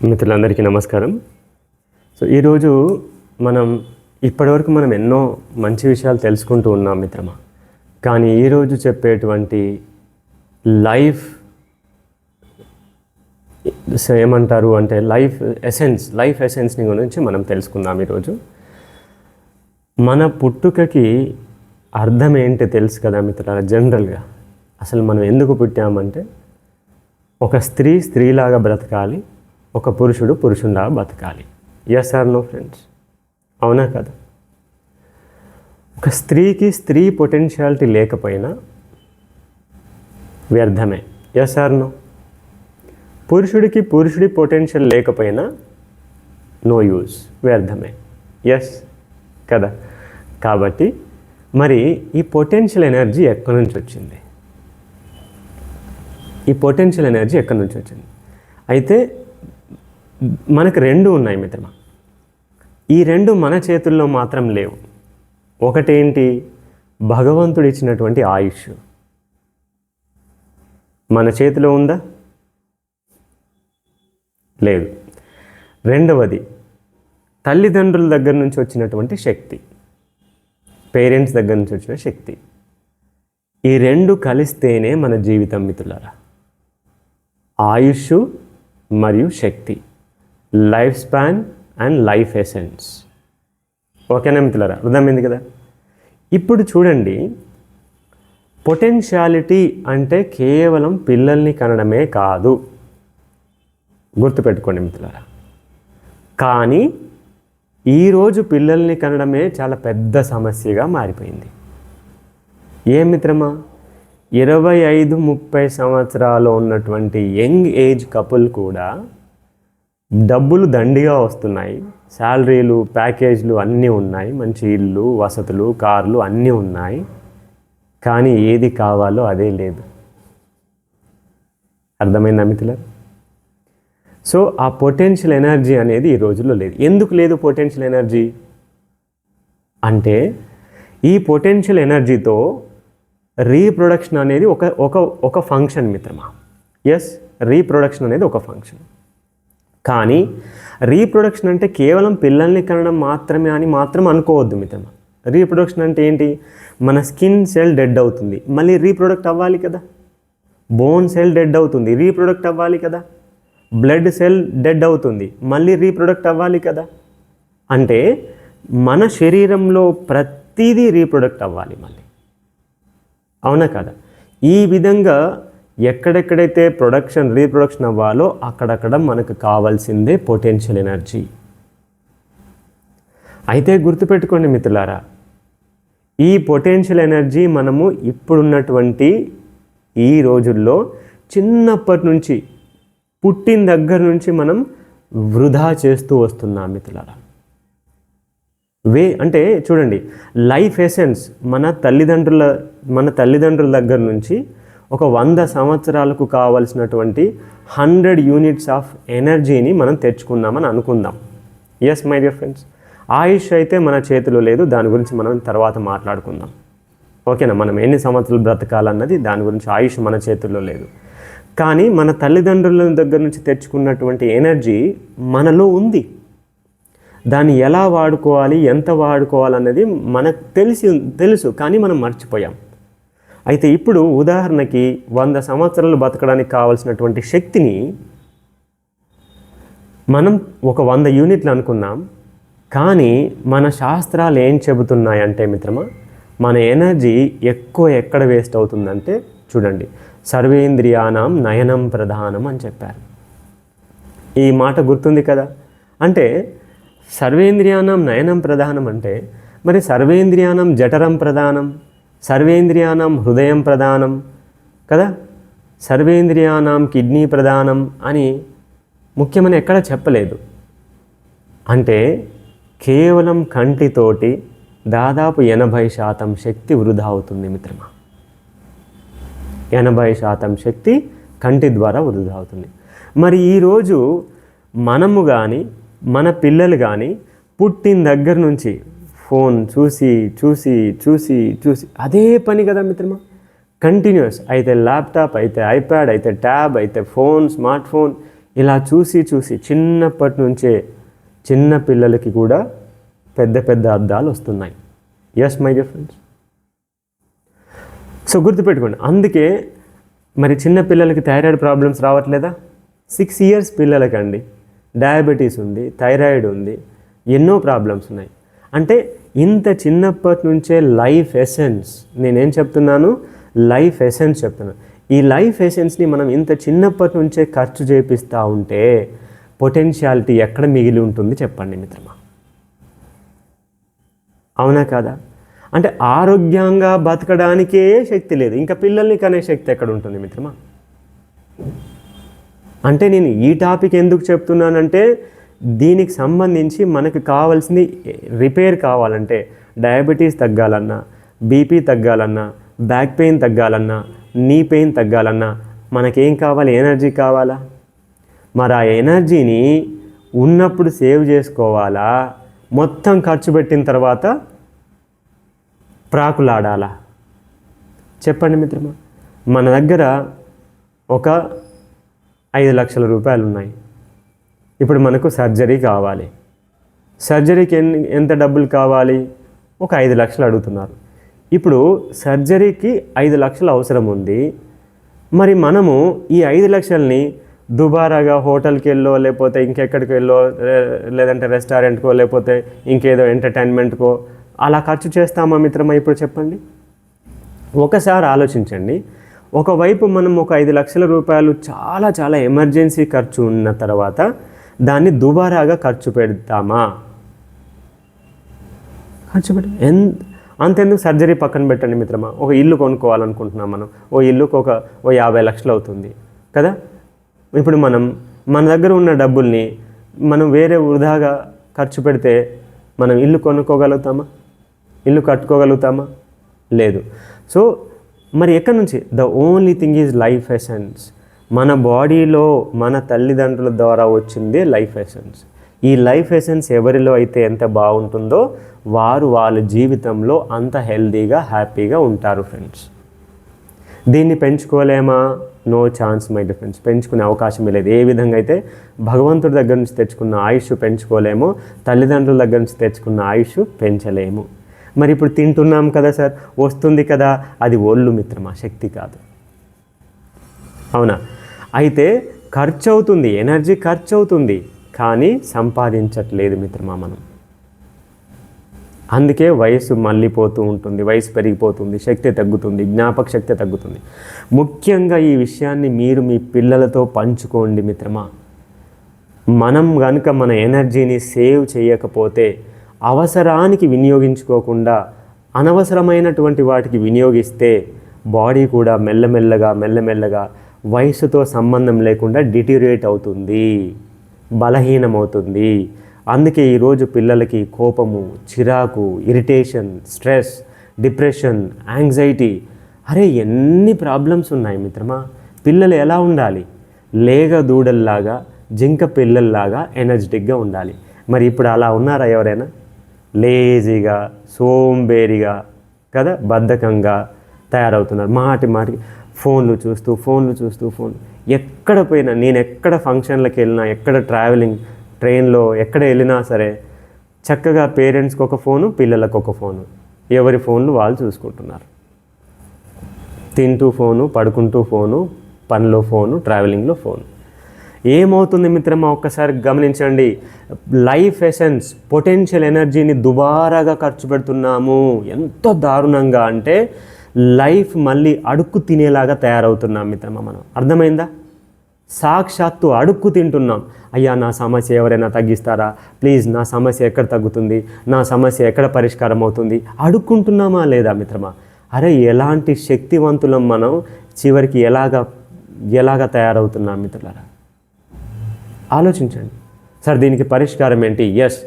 మిత్రులందరికీ నమస్కారం. సో ఈరోజు ఇప్పటివరకు మనం ఎన్నో మంచి విషయాలు తెలుసుకుంటూ ఉన్నాం మిత్రమా. కానీ ఈరోజు చెప్పేటువంటి లైఫ్ ఏమంటారు అంటే లైఫ్ ఎసెన్స్ని గురించి మనం తెలుసుకుందాం. ఈరోజు మన పుట్టుకకి అర్థం ఏంటి తెలుసు కదా మిత్రులారా. జనరల్గా అసలు మనం ఎందుకు పుట్టామంటే ఒక స్త్రీలాగా బ్రతకాలి, ఒక పురుషుడు పురుషునిలాగా బతకాలి. Yes or no friends? అవునా కదా? ఒక స్త్రీ పొటెన్షియాలిటీ లేకపోయినా వ్యర్థమే. Yes or no? పురుషుడి పొటెన్షియల్ లేకపోయినా నో యూజ్, వ్యర్థమే. ఎస్ కదా? కాబట్టి మరి ఈ పొటెన్షియల్ ఎనర్జీ ఎక్కడి నుంచి వచ్చింది? అయితే మనకు రెండు ఉన్నాయి మిత్రమా. ఈ రెండు మన చేతుల్లో మాత్రం లేవు. ఒకటేంటి? భగవంతుడు ఇచ్చినటువంటి ఆయుష్ మన చేతిలో ఉందా? లేదు. రెండవది తల్లిదండ్రుల దగ్గర నుంచి వచ్చినటువంటి శక్తి, పేరెంట్స్ దగ్గర నుంచి వచ్చిన శక్తి. ఈ రెండు కలిస్తేనే మన జీవితం మిత్రులారా. ఆయుష్ మరియు శక్తి, lifespan and life essence. ఓకేనా మిత్రులారా? అర్థమైంది కదా? ఇప్పుడు చూడండి, పొటెన్షియాలిటీ అంటే కేవలం పిల్లల్ని కనడమే కాదు, గుర్తుపెట్టుకోండి మిత్రులారా. కానీ ఈరోజు పిల్లల్ని కనడమే చాలా పెద్ద సమస్యగా మారిపోయింది. ఏం మిత్రమా? 25-30 సంవత్సరాలు ఉన్నటువంటి యంగ్ ఏజ్ కపుల్ కూడా డబ్బులు దండిగా వస్తున్నాయి, శాలరీలు, ప్యాకేజ్లు అన్నీ ఉన్నాయి, మంచి ఇల్లు, వసతులు, కార్లు అన్నీ ఉన్నాయి. కానీ ఏది కావాలో అదే లేదు. అర్థమైందా మిత్రులారా? సో ఆ పొటెన్షియల్ ఎనర్జీ అనేది ఈ రోజుల్లో లేదు. ఎందుకు లేదు పొటెన్షియల్ ఎనర్జీ అంటే, ఈ పొటెన్షియల్ ఎనర్జీతో రీప్రొడక్షన్ అనేది ఒక ఫంక్షన్ మిత్రమా. ఎస్, రీప్రొడక్షన్ అనేది ఒక ఫంక్షన్. కానీ రీప్రొడక్షన్ అంటే కేవలం పిల్లల్ని కనడం మాత్రమే అని అనుకోవద్దు మిత్రమా. రీప్రొడక్షన్ అంటే ఏంటి? మన స్కిన్ సెల్ డెడ్ అవుతుంది, మళ్ళీ రీప్రొడక్ట్ అవ్వాలి కదా. బోన్ సెల్ డెడ్ అవుతుంది, రీప్రొడక్ట్ అవ్వాలి కదా. బ్లడ్ సెల్ డెడ్ అవుతుంది, మళ్ళీ రీప్రొడక్ట్ అవ్వాలి కదా. అంటే మన శరీరంలో ప్రతిదీ రీప్రొడక్ట్ అవ్వాలి మళ్ళీ. అవునా కదా? ఈ విధంగా ఎక్కడెక్కడైతే రీప్రొడక్షన్ అవ్వాలో అక్కడక్కడ మనకు కావాల్సిందే పొటెన్షియల్ ఎనర్జీ. అయితే గుర్తుపెట్టుకోండి మిత్రులారా, ఈ పొటెన్షియల్ ఎనర్జీ మనము ఇప్పుడున్నటువంటి ఈ రోజుల్లో చిన్నప్పటి నుంచి, పుట్టిన దగ్గర నుంచి మనం వృధా చేస్తూ వస్తున్నాం మిత్రులారా. అంటే చూడండి, లైఫ్ ఎసెన్స్ మన తల్లిదండ్రుల దగ్గర నుంచి ఒక 100 సంవత్సరాలకు కావలసినటువంటి 100 యూనిట్స్ ఆఫ్ ఎనర్జీని మనం తెచ్చుకున్నామని అనుకుందాం. ఎస్ మై డియర్ ఫ్రెండ్స్, ఆయుష్ అయితే మన చేతిలో లేదు, దాని గురించి మనం తర్వాత మాట్లాడుకుందాం. ఓకేనా? మనం ఎన్ని సంవత్సరాలు బ్రతకాలన్నది దాని గురించి, ఆయుష్ మన చేతుల్లో లేదు. కానీ మన తల్లిదండ్రుల దగ్గర నుంచి తెచ్చుకున్నటువంటి ఎనర్జీ మనలో ఉంది. దాన్ని ఎలా వాడుకోవాలి, ఎంత వాడుకోవాలన్నది మనకు తెలుసు, కానీ మనం మర్చిపోయాం. అయితే ఇప్పుడు ఉదాహరణకి 100 సంవత్సరాలు బతకడానికి కావాల్సినటువంటి శక్తిని మనం ఒక 100 యూనిట్లు అనుకున్నాం. కానీ మన శాస్త్రాలు ఏం చెబుతున్నాయంటే మిత్రమా, మన ఎనర్జీ ఎక్కడ వేస్ట్ అవుతుందంటే చూడండి, సర్వేంద్రియానాం నయనం ప్రధానం అని చెప్పారు. ఈ మాట గుర్తుంది కదా? అంటే సర్వేంద్రియానాం నయనం ప్రధానం అంటే మరి సర్వేంద్రియానాం జఠరం ప్రధానం, సర్వేంద్రియానాం హృదయం ప్రధానం కదా, సర్వేంద్రియానాం కిడ్నీ ప్రధానం అని ముఖ్యమని ఎక్కడ చెప్పలేదు. అంటే కేవలం కంటితోటి దాదాపు 80% శక్తి వృధా అవుతుంది మిత్రమా. 80% శక్తి కంటి ద్వారా వృధా అవుతుంది. మరి ఈరోజు మనము కానీ మన పిల్లలు కానీ పుట్టిన దగ్గర నుంచి ఫోన్ చూసి చూసి చూసి చూసి అదే పని కదా మిత్రమా. కంటిన్యూస్ అయితే ల్యాప్టాప్, అయితే ఐప్యాడ్, అయితే ట్యాబ్, అయితే ఫోన్, స్మార్ట్ ఫోన్, ఇలా చూసి చూసి చిన్నప్పటి నుంచే చిన్న పిల్లలకి కూడా పెద్ద పెద్ద అద్దాలు వస్తున్నాయి. Yes my dear friends. So గుర్తుపెట్టుకోండి, అందుకే మరి చిన్న పిల్లలకి థైరాయిడ్ ప్రాబ్లమ్స్ రావట్లేదా? 6 years పిల్లలకండి డయాబెటీస్ ఉంది, థైరాయిడ్ ఉంది, ఎన్నో ప్రాబ్లమ్స్ ఉన్నాయి. అంటే ఇంత చిన్నప్పటి నుంచే లైఫ్ ఎసెన్స్, నేనేం చెప్తున్నాను, లైఫ్ ఎసెన్స్ చెప్తున్నాను. ఈ లైఫ్ ఎసెన్స్ని మనం ఇంత చిన్నప్పటి నుంచే ఖర్చు చేపిస్తూ ఉంటే పొటెన్షియాలిటీ ఎక్కడ మిగిలి ఉంటుంది చెప్పండి మిత్రమా? అవునా కాదా? అంటే ఆరోగ్యంగా బతకడానికే శక్తి లేదు, ఇంకా పిల్లల్ని కనే శక్తి ఎక్కడ ఉంటుంది మిత్రమా? అంటే నేను ఈ టాపిక్ ఎందుకు చెప్తున్నానంటే దీనికి సంబంధించి మనకు కావాల్సింది రిపేర్ కావాలంటే, డయాబెటీస్ తగ్గాలన్నా, బీపీ తగ్గాలన్నా, బ్యాక్ పెయిన్ తగ్గాలన్నా, నీ పెయిన్ తగ్గాలన్నా మనకేం కావాలి? ఎనర్జీ కావాలా? మరి ఆ ఎనర్జీని ఉన్నప్పుడు సేవ్ చేసుకోవాలా, మొత్తం ఖర్చు పెట్టిన తర్వాత ప్రాకులాడాలా? చెప్పండి మిత్రమా. మన దగ్గర ఒక 5 లక్షల రూపాయలు ఉన్నాయి. ఇప్పుడు మనకు సర్జరీ కావాలి. సర్జరీకి ఎంత డబ్బులు కావాలి? ఒక 5 లక్షలు అడుగుతున్నారు. ఇప్పుడు సర్జరీకి 5 లక్షలు అవసరం ఉంది. మరి మనము ఈ 5 లక్షల్ని దుబారాగా హోటల్కి వెళ్ళో, లేకపోతే ఇంకెక్కడికి వెళ్ళో, లేదంటే రెస్టారెంట్కో, లేకపోతే ఇంకేదో ఎంటర్టైన్మెంట్కో అలా ఖర్చు చేస్తామా మిత్రమా? ఇప్పుడు చెప్పండి. ఒకసారి ఆలోచించండి. ఒకవైపు మనం ఒక 5 లక్షల రూపాయలు చాలా చాలా ఎమర్జెన్సీ ఖర్చు ఉన్న తర్వాత దాన్ని దుబారాగా ఖర్చు పెడతామా? ఖర్చు అంతెందుకు సర్జరీ పక్కన పెట్టండి మిత్రమా. ఒక ఇల్లు కొనుక్కోవాలనుకుంటున్నాం మనం. ఓ ఇల్లుకు ఒక 50 లక్షలు అవుతుంది కదా. ఇప్పుడు మన దగ్గర ఉన్న డబ్బుల్ని మనం వేరే వృధాగా ఖర్చు పెడితే మనం ఇల్లు కొనుక్కోగలుగుతామా? ఇల్లు కట్టుకోగలుగుతామా? లేదు. సో మరి ఎక్కడి నుంచి? The only thing is life essence. మన బాడీలో మన తల్లిదండ్రుల ద్వారా వచ్చిందే లైఫ్ ఎసెన్స్. ఈ లైఫ్ ఎసెన్స్ ఎవరిలో అయితే ఎంత బాగుంటుందో వారు వాళ్ళ జీవితంలో అంత హెల్తీగా, హ్యాపీగా ఉంటారు ఫ్రెండ్స్. దీన్ని పెంచుకోలేమా? No chance my dear friends. పెంచుకునే అవకాశమే లేదు. ఏ విధంగా అయితే భగవంతుడి దగ్గర నుంచి తెచ్చుకున్న ఆయుష్ పెంచుకోలేమో, తల్లిదండ్రుల దగ్గర నుంచి తెచ్చుకున్న ఆయుష్ పెంచలేము. మరి ఇప్పుడు తింటున్నాం కదా సార్, వస్తుంది కదా, అది ఒళ్ళు మిత్రమా, శక్తి కాదు. అవునా? అయితే ఖర్చు అవుతుంది, ఎనర్జీ ఖర్చు అవుతుంది, కానీ సంపాదించట్లేదు మిత్రమా మనం. అందుకే వయసు మళ్ళీపోతూ ఉంటుంది, వయసు పెరిగిపోతుంది, శక్తి తగ్గుతుంది, జ్ఞాపక శక్తి తగ్గుతుంది. ముఖ్యంగా ఈ విషయాన్ని మీరు మీ పిల్లలతో పంచుకోండి మిత్రమా. మనం కనుక మన ఎనర్జీని సేవ్ చేయకపోతే, అవసరానికి వినియోగించుకోకుండా అనవసరమైనటువంటి వాటికి వినియోగిస్తే బాడీ కూడా మెల్లమెల్లగా వయసుతో సంబంధం లేకుండా డిటీరియేట్ అవుతుంది, బలహీనమవుతుంది. అందుకే ఈరోజు పిల్లలకి కోపము, చిరాకు, ఇరిటేషన్, స్ట్రెస్, డిప్రెషన్, యాంగ్జైటీ, అరే ఎన్ని ప్రాబ్లమ్స్ ఉన్నాయి మిత్రమా. పిల్లలు ఎలా ఉండాలి? లేగ దూడల్లాగా, జింక పిల్లల్లాగా ఎనర్జెటిక్గా ఉండాలి. మరి ఇప్పుడు అలా ఉన్నారా ఎవరైనా? లేజీగా, సోంబేరిగా కదా, బద్ధకంగా తయారవుతున్నారు. మాటికి ఫోన్లు చూస్తూ. ఎక్కడ పోయినా, నేను ఎక్కడ ఫంక్షన్లకు వెళ్ళినా, ఎక్కడ ట్రావెలింగ్, ట్రైన్లో ఎక్కడ వెళ్ళినా సరే చక్కగా పేరెంట్స్కి ఒక ఫోను, పిల్లలకు ఒక ఫోను, ఎవరి ఫోన్లు వాళ్ళు చూసుకుంటున్నారు. తింటూ ఫోను, పడుకుంటూ ఫోను, పనిలో ఫోను, ట్రావెలింగ్లో ఫోను. ఏమవుతుంది మిత్రమా? ఒక్కసారి గమనించండి. లైఫ్ ఎసెన్స్, పొటెన్షియల్ ఎనర్జీని దుబారాగా ఖర్చు పెడుతున్నాము. ఎంత దారుణంగా అంటే లైఫ్ మళ్ళీ అడుక్కు తినేలాగా తయారవుతున్నాం మిత్రమా మనం. అర్థమైందా? సాక్షాత్తు అడుక్కు తింటున్నాం. అయ్యా నా సమస్య ఎవరైనా తగ్గిస్తారా ప్లీజ్, నా సమస్య ఎక్కడ తగ్గుతుంది, నా సమస్య ఎక్కడ పరిష్కారం అవుతుంది, అడుక్కుంటున్నామా లేదా మిత్రమా? అరే ఎలాంటి శక్తివంతులం మనం, చివరికి ఎలాగా తయారవుతున్నాం మిత్రులారా? ఆలోచించండి. సార్ దీనికి పరిష్కారం ఏంటి? Yes,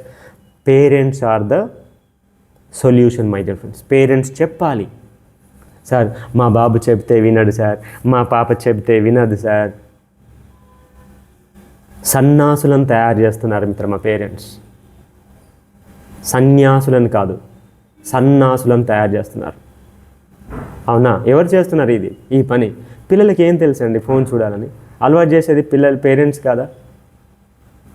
parents are the solution my dear friends. Parents చెప్పాలి. సార్ మా బాబు చెప్తే వినడు సార్, మా పాప చెప్తే వినదు సార్. సన్యాసులను తయారు చేస్తున్నారు మిత్రమా పేరెంట్స్. సన్యాసులను కాదు, సన్నాసులను తయారు చేస్తున్నారు. అవునా? ఎవరు చేస్తున్నారు ఈ పని? పిల్లలకి ఏం తెలుసండి ఫోన్ చూడాలని? అలవాటు చేసేది పేరెంట్స్ కాదా?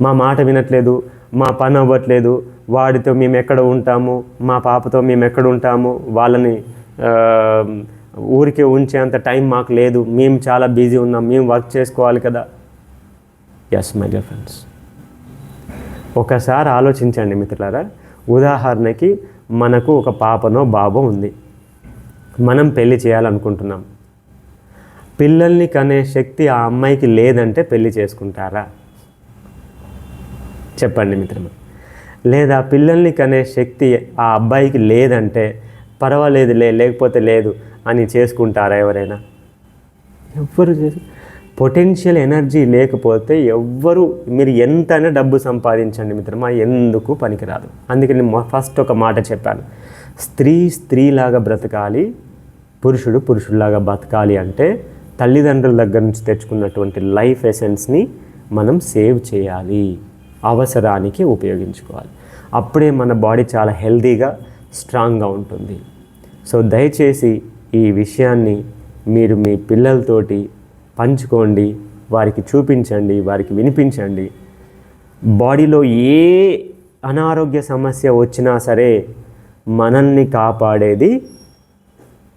మా మాట వినట్లేదు, మా పని అవ్వట్లేదు, వాడితో మేము ఎక్కడ ఉంటాము, మా పాపతో మేము ఎక్కడ ఉంటాము, వాళ్ళని ఊరికే ఉంచేంత టైం మాకు లేదు, మేము చాలా బిజీ ఉన్నాం, మేము వర్క్ చేసుకోవాలి కదా. ఎస్ మై డియర్ ఫ్రెండ్స్, ఒకసారి ఆలోచించండి మిత్రులారా. ఉదాహరణకి మనకు ఒక పాపనో బాబో ఉంది, మనం పెళ్లి చేయాలనుకుంటున్నాం. పిల్లల్ని కనే శక్తి ఆ అమ్మాయికి లేదంటే పెళ్లి చేసుకుంటారా? చెప్పండి మిత్రమా. లేదా పిల్లల్ని కనే శక్తి ఆ అబ్బాయికి లేదంటే పర్వాలేదులే, లేకపోతే లేదు అని చేసుకుంటారా ఎవరైనా? ఎవ్వరు పొటెన్షియల్ ఎనర్జీ లేకపోతే ఎవ్వరు, మీరు ఎంతైనా డబ్బు సంపాదించండి మిత్రమా, ఎందుకు పనికిరాదు. అందుకే నేను ఫస్ట్ ఒక మాట చెప్పాను, స్త్రీలాగా బ్రతకాలి, పురుషుడు పురుషుడిలాగా బతకాలి అంటే తల్లిదండ్రుల దగ్గర నుంచి తెచ్చుకున్నటువంటి లైఫ్ ఎసెన్స్ని మనం సేవ్ చేయాలి, అవసరానికి ఉపయోగించుకోవాలి. అప్పుడే మన బాడీ చాలా హెల్తీగా స్ట్రాంగ్గా ఉంటుంది. సో దయచేసి ఈ విషయాన్ని మీరు మీ పిల్లలతోటి పంచుకోండి, వారికి చూపించండి, వారికి వినిపించండి. బాడీలో ఏ అనారోగ్య సమస్య వచ్చినా సరే మనల్ని కాపాడేది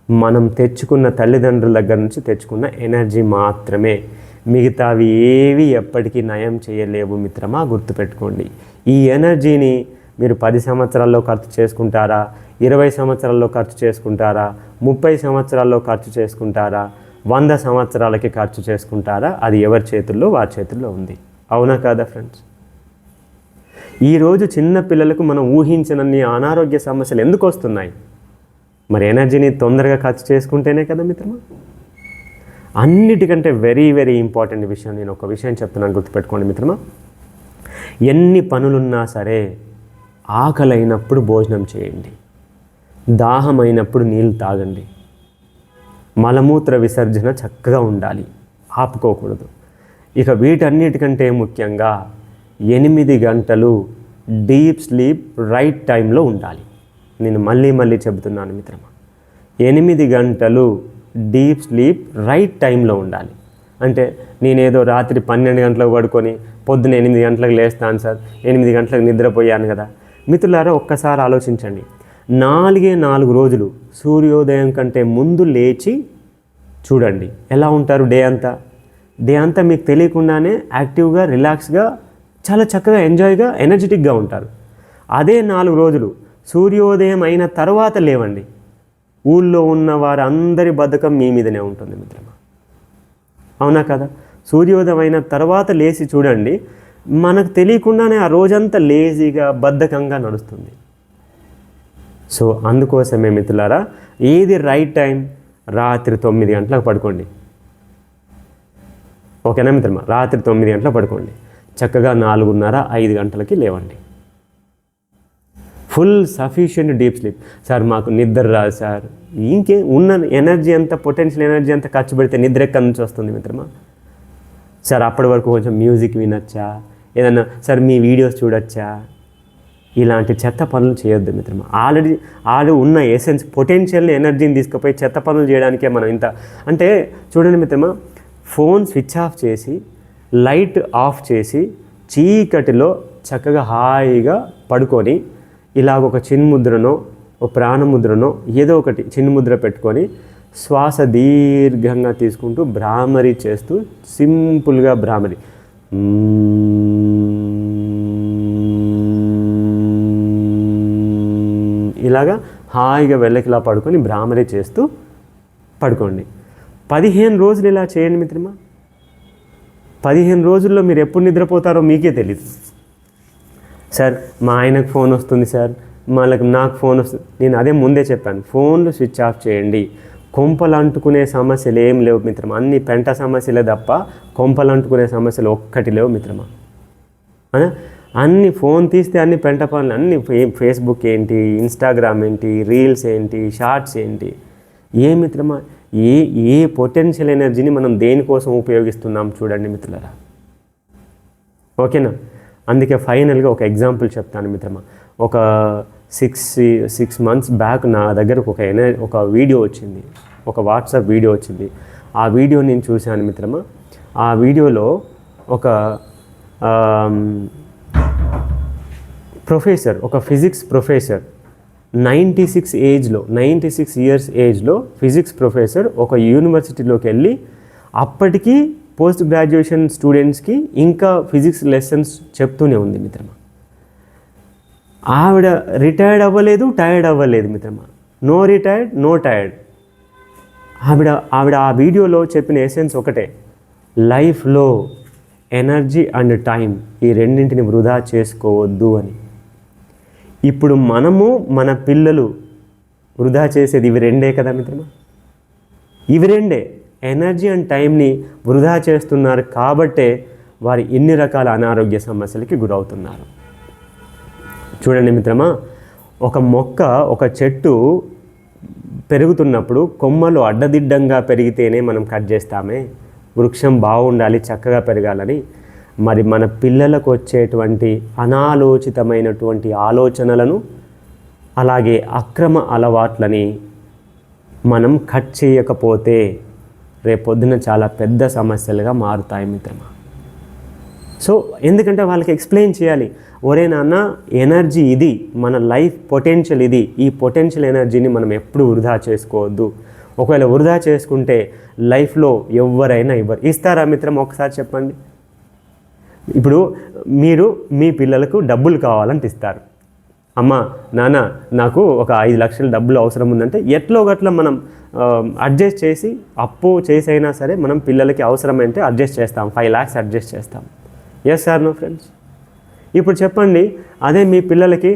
మనం తెచ్చుకున్న తల్లిదండ్రుల దగ్గర నుంచి తెచ్చుకున్న ఎనర్జీ మాత్రమే. మిగతావి ఏవి ఎప్పటికీ నయం చేయలేవు మిత్రమా, గుర్తుపెట్టుకోండి. ఈ ఎనర్జీని మీరు 10 సంవత్సరాల్లో ఖర్చు చేసుకుంటారా, 20 సంవత్సరాల్లో ఖర్చు చేసుకుంటారా, 30 సంవత్సరాల్లో ఖర్చు చేసుకుంటారా, 100 సంవత్సరాలకి ఖర్చు చేసుకుంటారా, అది ఎవరి చేతుల్లో వారి చేతుల్లో ఉంది. అవునా కాదా ఫ్రెండ్స్? ఈరోజు చిన్న పిల్లలకు మనం ఊహించనన్ని అనారోగ్య సమస్యలు ఎందుకు వస్తున్నాయి? మరి ఎనర్జీని తొందరగా ఖర్చు చేసుకుంటేనే కదా మిత్రమా. అన్నిటికంటే వెరీ వెరీ ఇంపార్టెంట్ విషయం, నేను ఒక విషయం చెప్తున్నాను, గుర్తుపెట్టుకోండి మిత్రమా. ఎన్ని పనులున్నా సరే ఆకలైనప్పుడు భోజనం చేయండి, దాహమైనప్పుడు నీళ్ళు తాగండి, మలమూత్ర విసర్జన చక్కగా ఉండాలి, ఆపుకోకూడదు. ఇక వీటన్నిటికంటే ముఖ్యంగా 8 గంటలు డీప్ స్లీప్ రైట్ టైంలో ఉండాలి. నేను మళ్ళీ చెబుతున్నాను మిత్రమా, 8 గంటలు డీప్ స్లీప్ రైట్ టైంలో ఉండాలి. అంటే నేనేదో రాత్రి 12 గంటలకు పడుకొని పొద్దున 8 గంటలకు లేస్తాను సార్, 8 గంటలకు నిద్రపోయాను కదా. మిత్రులారా ఒక్కసారి ఆలోచించండి, 4 రోజులు సూర్యోదయం కంటే ముందు లేచి చూడండి ఎలా ఉంటారు. డే అంతా మీకు తెలియకుండానే యాక్టివ్గా, రిలాక్స్గా, చాలా చక్కగా, ఎంజాయ్గా, ఎనర్జెటిక్గా ఉంటారు. అదే 4 రోజులు సూర్యోదయం అయిన తర్వాత లేవండి, ఊళ్ళో ఉన్న వారందరి బద్ధకం మీ మీదనే ఉంటుంది మిత్రమా. అవునా కదా? సూర్యోదయం అయిన తర్వాత లేచి చూడండి, మనకు తెలియకుండానే ఆ రోజంతా లేజీగా, బద్ధకంగా నడుస్తుంది. సో అందుకోసమే మిత్రులారా, ఏది రైట్ టైం, రాత్రి 9 గంటలకు పడుకోండి. ఓకేనా మిత్రమా? రాత్రి 9 గంటలకు పడుకోండి, చక్కగా 4:30-5 గంటలకి లేవండి. Full sufficient deep sleep. Sir మాకు నిద్ర రాదు సార్, ఇంకే ఉన్న ఎనర్జీ అంతా, పొటెన్షియల్ ఎనర్జీ అంతా ఖర్చు పెడితే నిద్ర ఎక్కడి నుంచి వస్తుంది మిత్రమా? సార్ అప్పటి వరకు కొంచెం మ్యూజిక్ వినొచ్చా, ఏదన్నా సార్ మీ వీడియోస్ చూడొచ్చా, ఇలాంటి చెత్త పనులు చేయొద్దు మిత్రమా. ఆల్రెడీ ఉన్న ఎసెన్స్, పొటెన్షియల్ ఎనర్జీని తీసుకుపోయి చెత్త పనులు చేయడానికే మనం ఇంత. అంటే చూడండి మిత్రమా, ఫోన్ స్విచ్ ఆఫ్ చేసి, లైట్ ఆఫ్ చేసి, చీకటిలో చక్కగా హాయిగా పడుకొని, ఇలాగ ఒక చిన్ముద్రనో, ఒక ప్రాణముద్రనో, ఏదో ఒకటి చిన్ముద్ర పెట్టుకొని శ్వాస దీర్ఘంగా తీసుకుంటూ భ్రామరి చేస్తూ, సింపుల్గా భ్రామరి, ఇలాగా హాయిగా వెళ్ళకిలా పడుకొని భ్రామరి చేస్తూ పడుకోండి. 15 రోజులు ఇలా చేయండి మిత్రమా. 15 రోజుల్లో మీరు ఎప్పుడు నిద్రపోతారో మీకే తెలియదు. సార్ మా ఆయనకు ఫోన్ వస్తుంది సార్, నాకు ఫోన్ వస్తుంది. నేను అదే ముందే చెప్పాను, ఫోన్లు స్విచ్ ఆఫ్ చేయండి. కొంపలు అంటుకునే సమస్యలు ఏం లేవు మిత్రమా, అన్ని పెంట సమస్యలే తప్ప కొంపలు అంటుకునే సమస్యలు ఒక్కటి లేవు మిత్రమా. అన్ని ఫోన్ తీస్తే అన్ని పెంట పనులు, అన్ని ఫేస్బుక్ ఏంటి, ఇన్స్టాగ్రామ్ ఏంటి, రీల్స్ ఏంటి, షార్ట్స్ ఏంటి, ఏ మిత్రమా, ఏ పొటెన్షియల్ ఎనర్జీని మనం దేనికోసం ఉపయోగిస్తున్నాం చూడండి మిత్రులారా. ఓకేనా? అందుకే ఫైనల్గా ఒక ఎగ్జాంపుల్ చెప్తాను మిత్రమా. ఒక 6 months బ్యాక్ నా దగ్గరకు ఒక వీడియో వచ్చింది, ఒక వాట్సాప్ వీడియో వచ్చింది. ఆ వీడియో నేను చూశాను మిత్రమా. ఆ వీడియోలో ఒక ప్రొఫెసర్, ఒక ఫిజిక్స్ ప్రొఫెసర్ 96 ఇయర్స్ ఏజ్లో ఫిజిక్స్ ప్రొఫెసర్ ఒక యూనివర్సిటీలోకి వెళ్ళి అప్పటికి పోస్ట్ గ్రాడ్యుయేషన్ స్టూడెంట్స్కి ఇంకా ఫిజిక్స్ లెసన్స్ చెప్తూనే ఉంది మిత్రమా. ఆవిడ రిటైర్డ్ అవ్వలేదు, టైర్డ్ అవ్వలేదు మిత్రమా. No retired, no tired. ఆవిడ ఆ వీడియోలో చెప్పిన ఎసెన్స్ ఒకటే, లైఫ్లో ఎనర్జీ అండ్ టైం ఈ రెండింటిని వృధా చేసుకోవద్దు అని. ఇప్పుడు మనము మన పిల్లలు వృధా చేసేది ఇవి రెండే కదా మిత్రమా. ఇవి రెండే, ఎనర్జీ అండ్ టైంని వృధా చేస్తున్నారు కాబట్టే వారు ఎన్ని రకాల అనారోగ్య సమస్యలకి గురవుతున్నారు. చూడండి మిత్రమా, ఒక మొక్క, ఒక చెట్టు పెరుగుతున్నప్పుడు కొమ్మలు అడ్డదిడ్డంగా పెరిగితేనే మనం కట్ చేస్తామే, వృక్షం బాగుండాలి, చక్కగా పెరగాలని. మరి మన పిల్లలకు వచ్చేటువంటి అనాలోచితమైనటువంటి ఆలోచనలను, అలాగే అక్రమ అలవాట్లని మనం కట్ చేయకపోతే రేపొద్దున చాలా పెద్ద సమస్యలుగా మారుతాయి మిత్రమా. సో ఎందుకంటే వాళ్ళకి ఎక్స్ప్లెయిన్ చేయాలి, ఒరే నాన్న ఎనర్జీ ఇది, మన లైఫ్ పొటెన్షియల్ ఇది, ఈ పొటెన్షియల్ ఎనర్జీని మనం ఎప్పుడు వృధా చేసుకోవద్దు. ఒకవేళ వృధా చేసుకుంటే లైఫ్లో ఎవరైనా ఇస్తారా మిత్రం? ఒకసారి చెప్పండి. ఇప్పుడు మీరు మీ పిల్లలకు డబ్బులు కావాలంటే ఇస్తారు. అమ్మ నాన్న నాకు ఒక 5 లక్షల డబ్బులు అవసరం ఉందంటే ఎట్లో గట్ల మనం అడ్జస్ట్ చేసి అప్పు చేసైనా సరే మనం పిల్లలకి అవసరమైతే అడ్జస్ట్ చేస్తాం, 5 lakhs అడ్జస్ట్ చేస్తాం. Yes sir no friends? ఇప్పుడు చెప్పండి, అదే మీ పిల్లలకి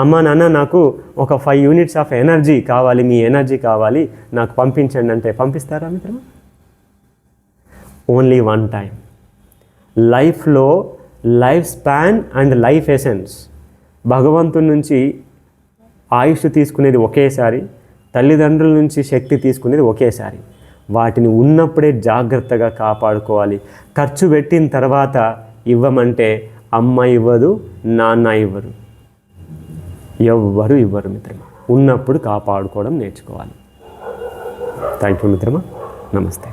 అమ్మ నాన్న నాకు ఒక 5 యూనిట్స్ ఆఫ్ ఎనర్జీ కావాలి, మీ ఎనర్జీ కావాలి నాకు పంపించండి అంటే పంపిస్తారా మిత్రమా? Only one time. లైఫ్లో lifespan and life essence, భగవంతుని నుంచి ఆయుష్ తీసుకునేది ఒకేసారి, తల్లిదండ్రుల నుంచి శక్తి తీసుకునేది ఒకేసారి. వాటిని ఉన్నప్పుడే జాగ్రత్తగా కాపాడుకోవాలి. ఖర్చు పెట్టిన తర్వాత ఇవ్వమంటే అమ్మ ఇవ్వదు, నాన్న ఇవ్వరు, ఎవ్వరు ఇవ్వరు మిత్రమా. ఉన్నప్పుడు కాపాడుకోవడం నేర్చుకోవాలి. థ్యాంక్ యూ మిత్రమా. నమస్తే.